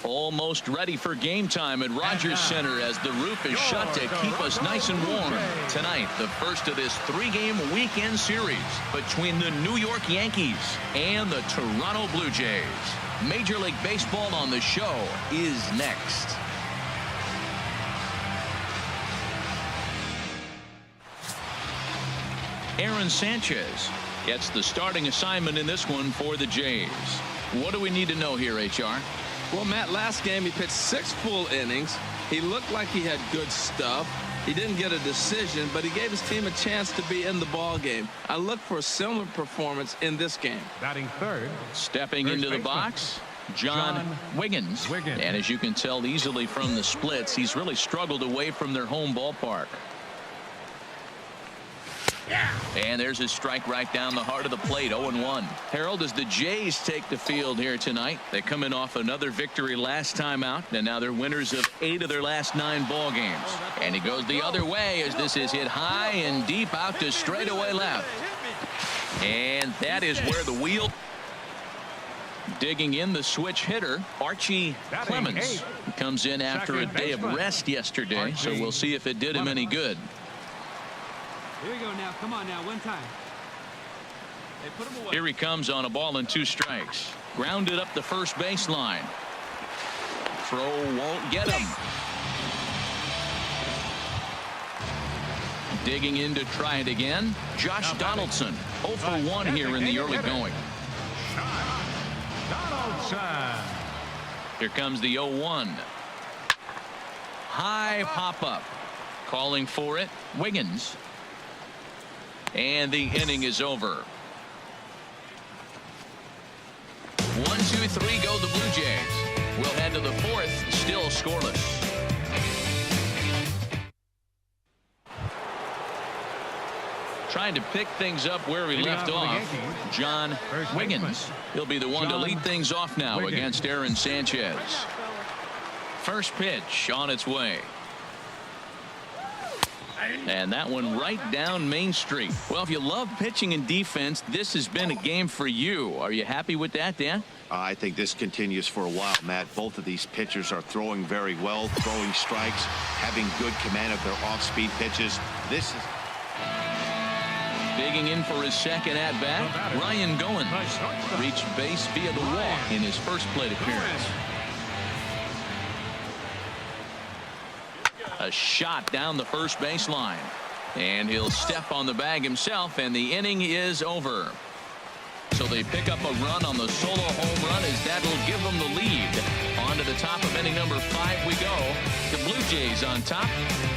Almost ready for game time at Rogers Center as the roof is shut to keep us nice and warm. Tonight, the first of this three-game weekend series between the New York Yankees and the Toronto Blue Jays. Major League Baseball on the show is next. Aaron Sanchez gets the starting assignment in this one for the Jays. What do we need to know here, HR? Well, Matt, last game he pitched 6 full innings. He looked like he had good stuff. He didn't get a decision, but he gave his team a chance to be in the ball game. I look for a similar performance in this game. Batting third. Stepping into the box, John Wiggins. And as you can tell easily from the splits, he's really struggled away from their home ballpark. And there's a strike right down the heart of the plate. 0-1. Harold, as the Jays take the field here tonight, they come in off another victory last time out, and now they're winners of 8 of their last 9 ball games. And he goes the other way as this is hit high and deep out to straightaway left. And that is where the wheel. Digging in, the switch hitter, Archie Clemens, comes in after a day of rest yesterday, so we'll see if it did him any good. Here we go now. Come on now. One time. Hey, put him away. Here he comes on a ball and 2 strikes. Grounded up the first baseline. Throw won't get him. Digging in to try it again. Josh Donaldson. 0 for 1 here in the early going. Donaldson. Here comes the 0-1. High pop up. Calling for it. Wiggins. And the inning is over. 1, 2, 3 go the Blue Jays. We'll head to the 4th, still scoreless. Trying to pick things up where we left off. John Wiggins. He'll be the one to lead things off now against Aaron Sanchez. First pitch on its way. And that one right down Main Street. Well, if you love pitching and defense, this has been a game for you. Are you happy with that, Dan? I think this continues for a while, Matt. Both of these pitchers are throwing very well, throwing strikes, having good command of their off-speed pitches. This is digging in for his second at-bat. Ryan Goins reached base via the walk in his first plate appearance. A shot down the first baseline, and he'll step on the bag himself, and the inning is over. So they pick up a run on the solo home run as that'll give them the lead. On to the top of inning number 5 we go. The Blue Jays on top,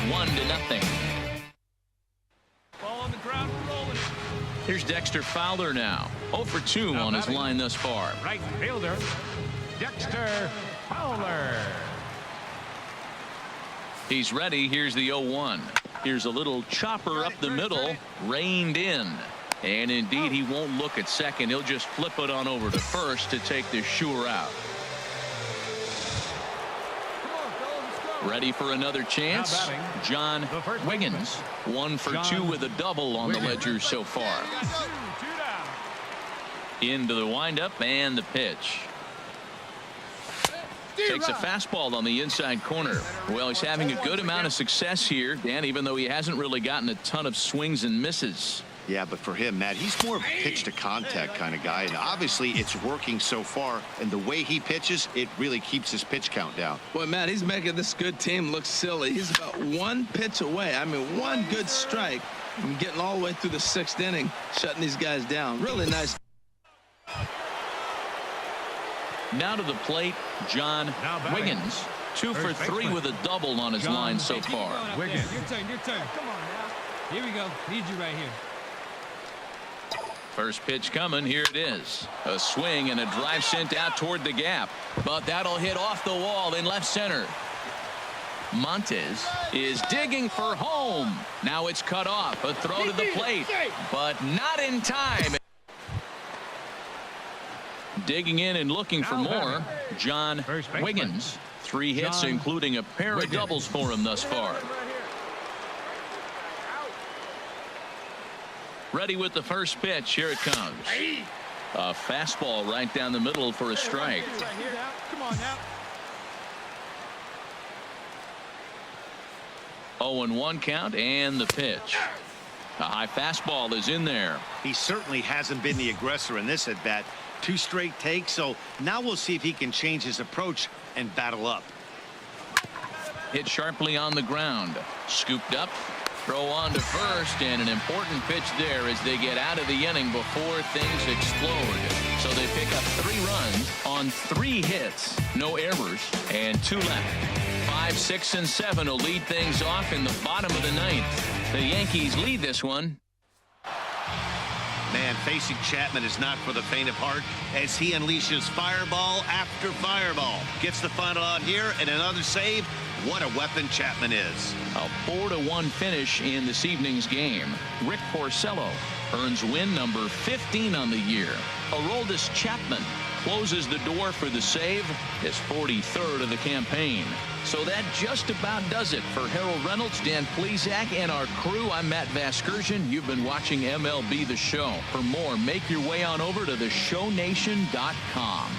1-0. Ball on the ground, rolling. Here's Dexter Fowler now. 0 for 2 on his line thus far. Right fielder, Dexter Fowler. He's ready. Here's the 0-1. Here's a little chopper up the middle, reined in. And indeed, he won't look at second. He'll just flip it on over to first to take the sure out. Ready for another chance. John Wiggins. 1 for 2 with a double on the ledger so far. Into the windup and the pitch. Takes a fastball on the inside corner. Well, he's having a good amount of success here, Dan, even though he hasn't really gotten a ton of swings and misses. Yeah, but for him, Matt, he's more of a pitch to contact kind of guy, and obviously it's working so far, and the way he pitches, it really keeps his pitch count down. Boy, Matt, he's making this good team look silly. He's about 1 pitch away. I mean, 1 good strike from getting all the way through the 6th inning, shutting these guys down. Really nice. Now to the plate, John Wiggins. 2 for 3 with a double on his line so far. Wiggins. Your turn. Come on now. Here we go. Need you right here. First pitch coming. Here it is. A swing and a drive sent out toward the gap. But that'll hit off the wall in left center. Montes is digging for home. Now it's cut off. A throw to the plate. But not in time. Digging in and looking for more. John Wiggins. 3 hits, including a pair of doubles for him thus far. Ready with the first pitch. Here it comes. A fastball right down the middle for a strike. Come on now. 0-1 count and the pitch. A high fastball is in there. He certainly hasn't been the aggressor in this at bat. 2 straight takes, so now we'll see if he can change his approach and battle up. Hit sharply on the ground. Scooped up. Throw on to first, and an important pitch there as they get out of the inning before things explode. So they pick up 3 runs on 3 hits, no errors, and 2 left. 5, 6, and 7 will lead things off in the bottom of the 9th. The Yankees lead this one. Man, facing Chapman is not for the faint of heart as he unleashes fireball after fireball. Gets the final out here and another save. What a weapon Chapman is. A 4-1 finish in this evening's game. Rick Porcello earns win number 15 on the year. Aroldis Chapman closes the door for the save, his 43rd of the campaign. So that just about does it for Harold Reynolds, Dan Plesac, and our crew. I'm Matt Vasgersian. You've been watching MLB The Show. For more, make your way on over to theshownation.com.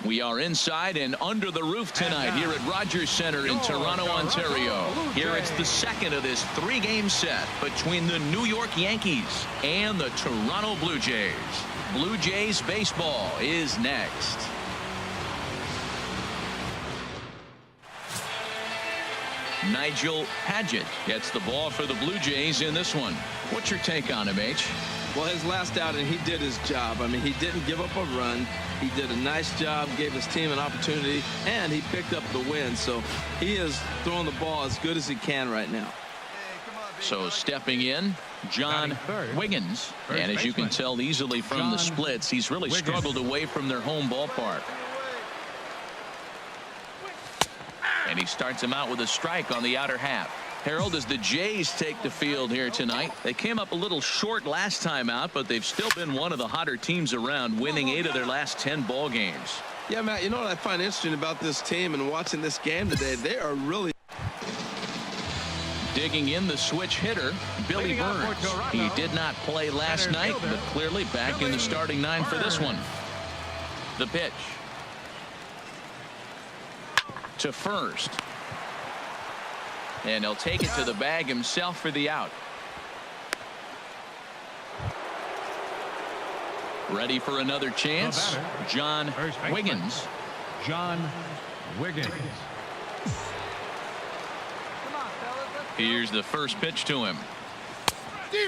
We are inside and under the roof tonight here at Rogers Center in Toronto, Ontario. Here it's the second of this 3-game set between the New York Yankees and the Toronto Blue Jays. Blue Jays baseball is next. Nigel Padgett gets the ball for the Blue Jays in this one. What's your take on him, H? Well, his last outing, he did his job. I mean, he didn't give up a run. He did a nice job, gave his team an opportunity, and he picked up the win. So he is throwing the ball as good as he can right now. So stepping in, John Wiggins. And as you can tell easily from the splits, he's really struggled away from their home ballpark. And he starts him out with a strike on the outer half. Harold, as the Jays take the field here tonight, they came up a little short last time out, but they've still been one of the hotter teams around, winning 8 of their last 10 ball games. Yeah, Matt, you know what I find interesting about this team and watching this game today? They are really digging in the switch hitter, Billy Burns. He did not play last night, but clearly back in the starting 9 for this one. The pitch to first. And he'll take it to the bag himself for the out. Ready for another chance. John Wiggins. John Wiggins. Here's the first pitch to him.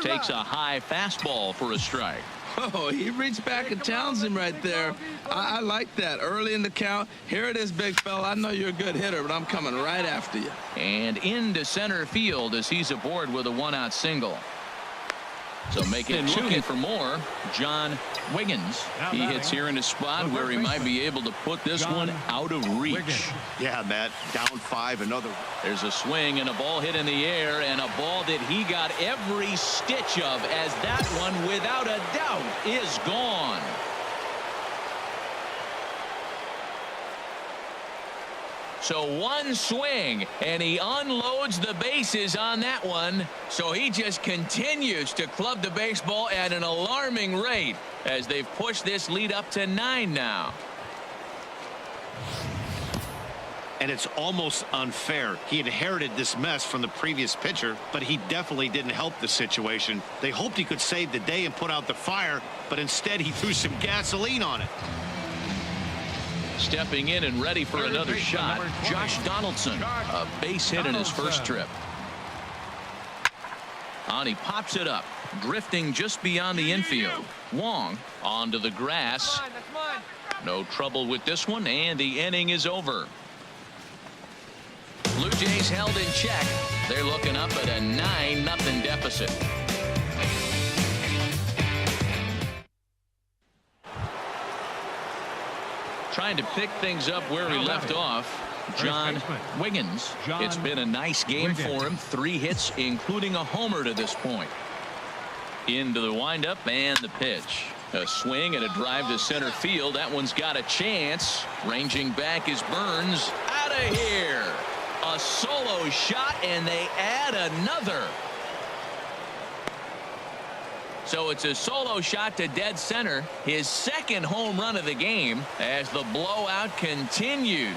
Takes a high fastball for a strike. Oh, he reached back and challenged him right there. I like that. Early in the count. Here it is, big fella. I know you're a good hitter, but I'm coming right after you. And into center field as he's aboard with a 1-out single. So make it looking for more. John Wiggins. He hits here in a spot where he might be able to put this one out of reach. Yeah, Matt, down 5, another. There's a swing and a ball hit in the air, and a ball that he got every stitch of, as that one without a doubt is gone. So one swing, and he unloads the bases on that one. So he just continues to club the baseball at an alarming rate as they've pushed this lead up to 9 now. And it's almost unfair. He inherited this mess from the previous pitcher, but he definitely didn't help the situation. They hoped he could save the day and put out the fire, but instead he threw some gasoline on it. Stepping in and ready for another shot, Josh Donaldson, a base hit in his first trip. And he pops it up, drifting just beyond the infield. Wong onto the grass. No trouble with this one, and the inning is over. Blue Jays held in check. They're looking up at a 9-0 deficit. Trying to pick things up where he left off, John Wiggins. It's been a nice game for him. 3 hits, including a homer to this point. Into the windup and the pitch. A swing and a drive to center field. That one's got a chance. Ranging back is Burns. Out of here. A solo shot, and they add another. So it's a solo shot to dead center. His second home run of the game as the blowout continues.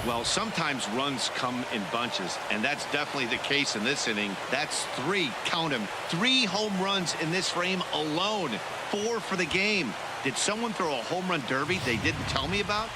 Well, sometimes runs come in bunches, and that's definitely the case in this inning. That's 3, count them, 3 home runs in this frame alone. 4 for the game. Did someone throw a home run derby they didn't tell me about?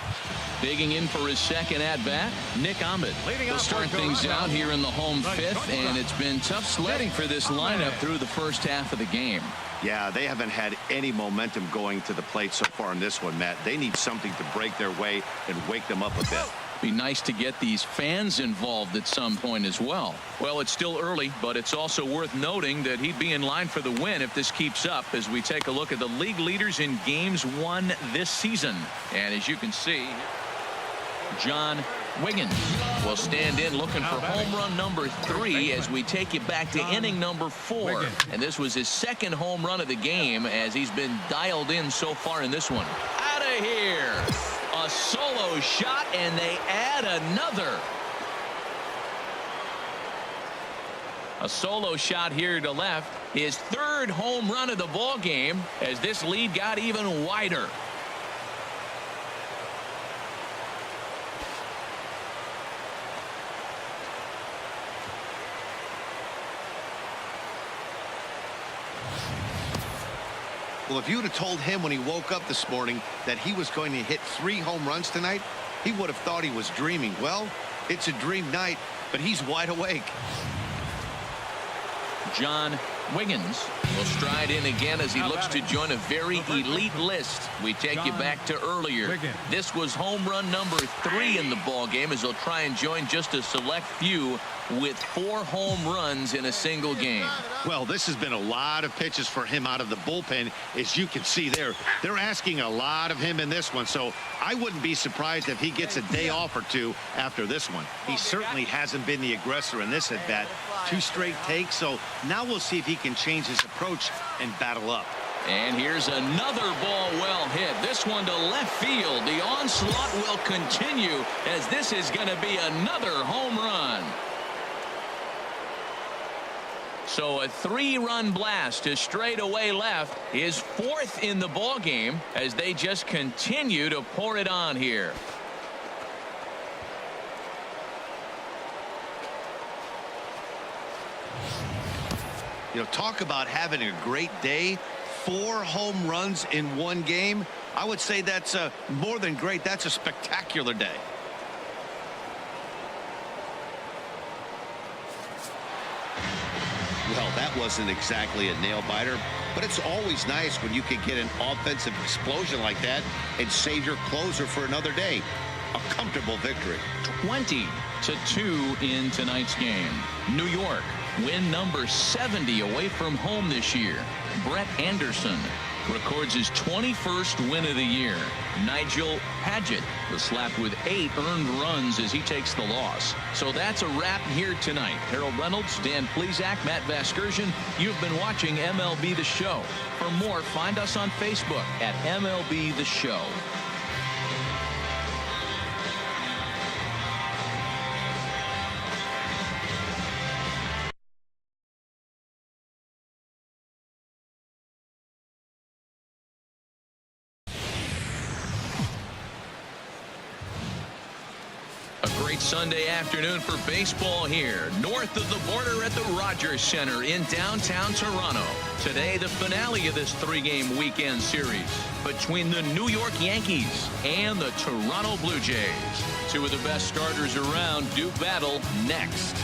Digging in for his second at-bat, Nick Ahmed. He'll start things out here in the home fifth, and it's been tough sledding for this lineup through the first half of the game. Yeah, they haven't had any momentum going to the plate so far in this one, Matt. They need something to break their way and wake them up a bit. Be nice to get these fans involved at some point as well. Well, it's still early, but it's also worth noting that he'd be in line for the win if this keeps up as we take a look at the league leaders in games won this season. And as you can see, John Wiggins will stand in looking for home run number 3 as we take you back to inning number 4. And this was his second home run of the game as he's been dialed in so far in this one. Out of here. A solo shot, and they add another. A solo shot here to left. His third home run of the ball game as this lead got even wider. Well, if you would have told him when he woke up this morning that he was going to hit 3 home runs tonight, he would have thought he was dreaming. Well, it's a dream night, but he's wide awake. John Wiggins will stride in again as he looks to join a very elite list. We take you back to earlier. This was home run number 3 in the ball game as he'll try and join just a select few with 4 home runs in a single game. Well, this has been a lot of pitches for him out of the bullpen. As you can see there, they're asking a lot of him in this one, so I wouldn't be surprised if he gets a day off or 2 after this one. He certainly hasn't been the aggressor in this at bat. 2 straight takes, so now we'll see if he can change his approach and battle up. And here's another ball well hit. This one to left field. The onslaught will continue as this is going to be another home run. So a 3-run blast to straightaway left is 4th in the ball game as they just continue to pour it on here. You know, talk about having a great day. 4 home runs in one game. I would say that's more than great. That's a spectacular day. Well, that wasn't exactly a nail-biter, but it's always nice when you can get an offensive explosion like that and save your closer for another day. A comfortable victory. 20-2 in tonight's game. New York win number 70 away from home this year. Brett Anderson records his 21st win of the year. Nigel Paget was slapped with 8 earned runs as he takes the loss. So that's a wrap here tonight. Harold Reynolds, Dan Plesac, Matt Vasgersian. You've been watching MLB The Show. For more, find us on Facebook at MLB The Show. Sunday afternoon for baseball here north of the border at the Rogers Center in downtown Toronto. Today the finale of this 3-game weekend series between the New York Yankees and the Toronto Blue Jays. 2 of the best starters around do battle next.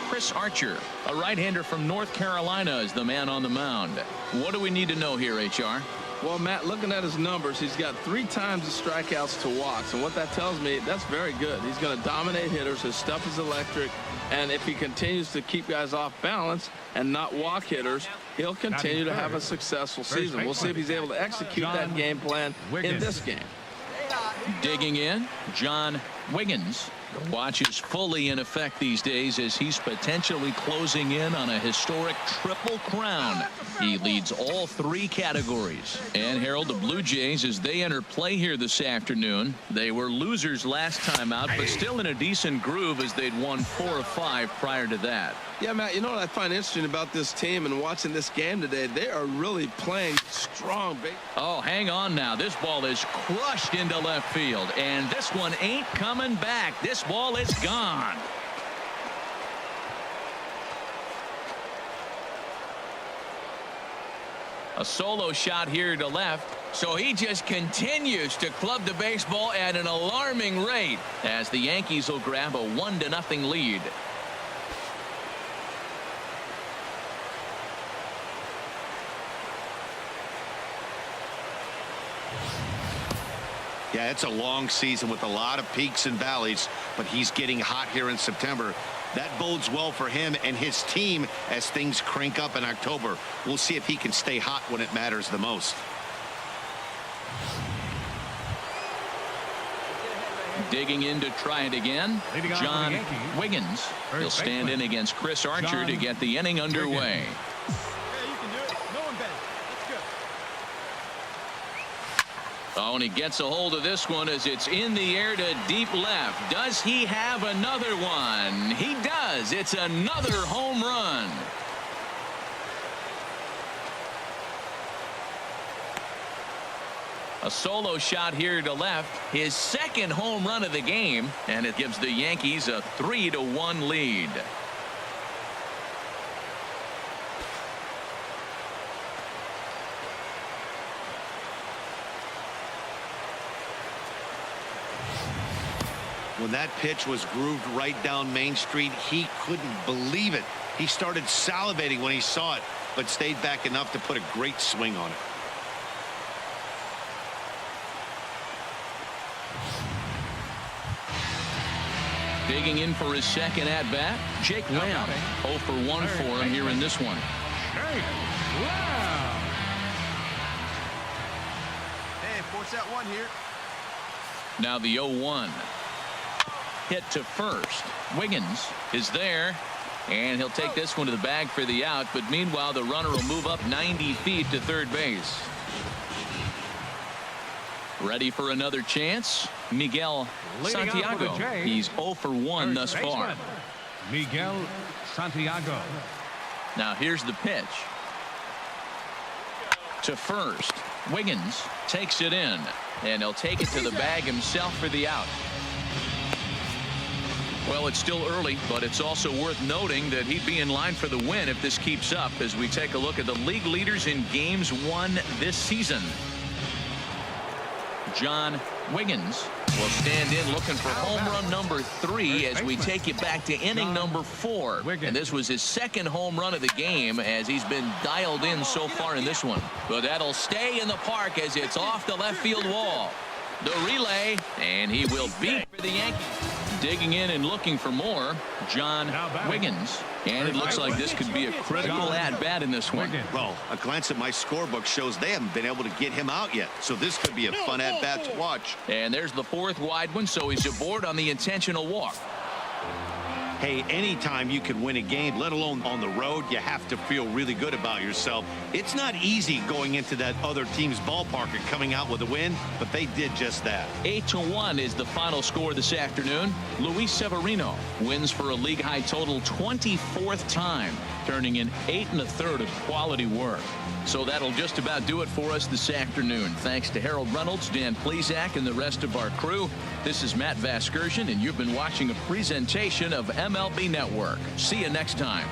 Chris Archer, a right-hander from North Carolina, is the man on the mound. What do we need to know here, HR? Well, Matt, looking at his numbers, he's got 3 times the strikeouts to walks. And what that tells me, that's very good. He's going to dominate hitters. His stuff is electric. And if he continues to keep guys off balance and not walk hitters, he'll continue to have a successful season. We'll see if he's able to execute that game plan in this game. Digging in, John Wiggins. The watch is fully in effect these days as he's potentially closing in on a historic triple crown. He leads all 3 categories. And Harold, the Blue Jays, as they enter play here this afternoon, they were losers last time out, but still in a decent groove as they'd won 4 of 5 prior to that. Yeah, Matt, you know what I find interesting about this team and watching this game today? They are really playing strong. Oh, hang on now. This ball is crushed into left field, and this one ain't coming back. This ball is gone. A solo shot here to left. So he just continues to club the baseball at an alarming rate as the Yankees will grab a 1-0 lead. Yeah, it's a long season with a lot of peaks and valleys, but he's getting hot here in September. That bodes well for him and his team as things crank up in October. We'll see if he can stay hot when it matters the most. Digging in to try it again, John Wiggins. He'll stand in against Chris Archer to get the inning underway. Oh, and he gets a hold of this one as it's in the air to deep left. Does he have another one? He does. It's another home run. A solo shot here to left. His second home run of the game, and it gives the Yankees a 3-1 lead. When that pitch was grooved right down Main Street, he couldn't believe it. He started salivating when he saw it, but stayed back enough to put a great swing on it. Digging in for his second at-bat, Jake Lamb. 0 for 1 for him here in this one. Hey, force that one here. Now the 0-1. Hit to first. Wiggins is there, and he'll take this one to the bag for the out, but meanwhile the runner will move up 90 feet to third base. Ready for another chance, Miguel Santiago. He's 0 for 1 thus far. Miguel Santiago. Now here's the pitch. To first. Wiggins takes it in, and he'll take it to the bag himself for the out. Well, it's still early, but it's also worth noting that he'd be in line for the win if this keeps up as we take a look at the league leaders in games won this season. John Wiggins will stand in looking for home run number 3 as we take you back to inning number 4. And this was his second home run of the game as he's been dialed in so far in this one. But that'll stay in the park as it's off the left field wall. The relay, and he will beat for the Yankees. Digging in and looking for more, John Wiggins. And it looks like this could be a critical at-bat in this one. Well, a glance at my scorebook shows they haven't been able to get him out yet, so this could be a fun at-bat to watch. And there's the 4th wide one, so he's aboard on the intentional walk. Hey, anytime you can win a game, let alone on the road, you have to feel really good about yourself. It's not easy going into that other team's ballpark and coming out with a win, but they did just that. 8-1 is the final score this afternoon. Luis Severino wins for a league-high total 24th time, turning in 8 1/3 of quality work. So that'll just about do it for us this afternoon. Thanks to Harold Reynolds, Dan Plesac, and the rest of our crew. This is Matt Vasgersian, and you've been watching a presentation of MLB Network. See you next time.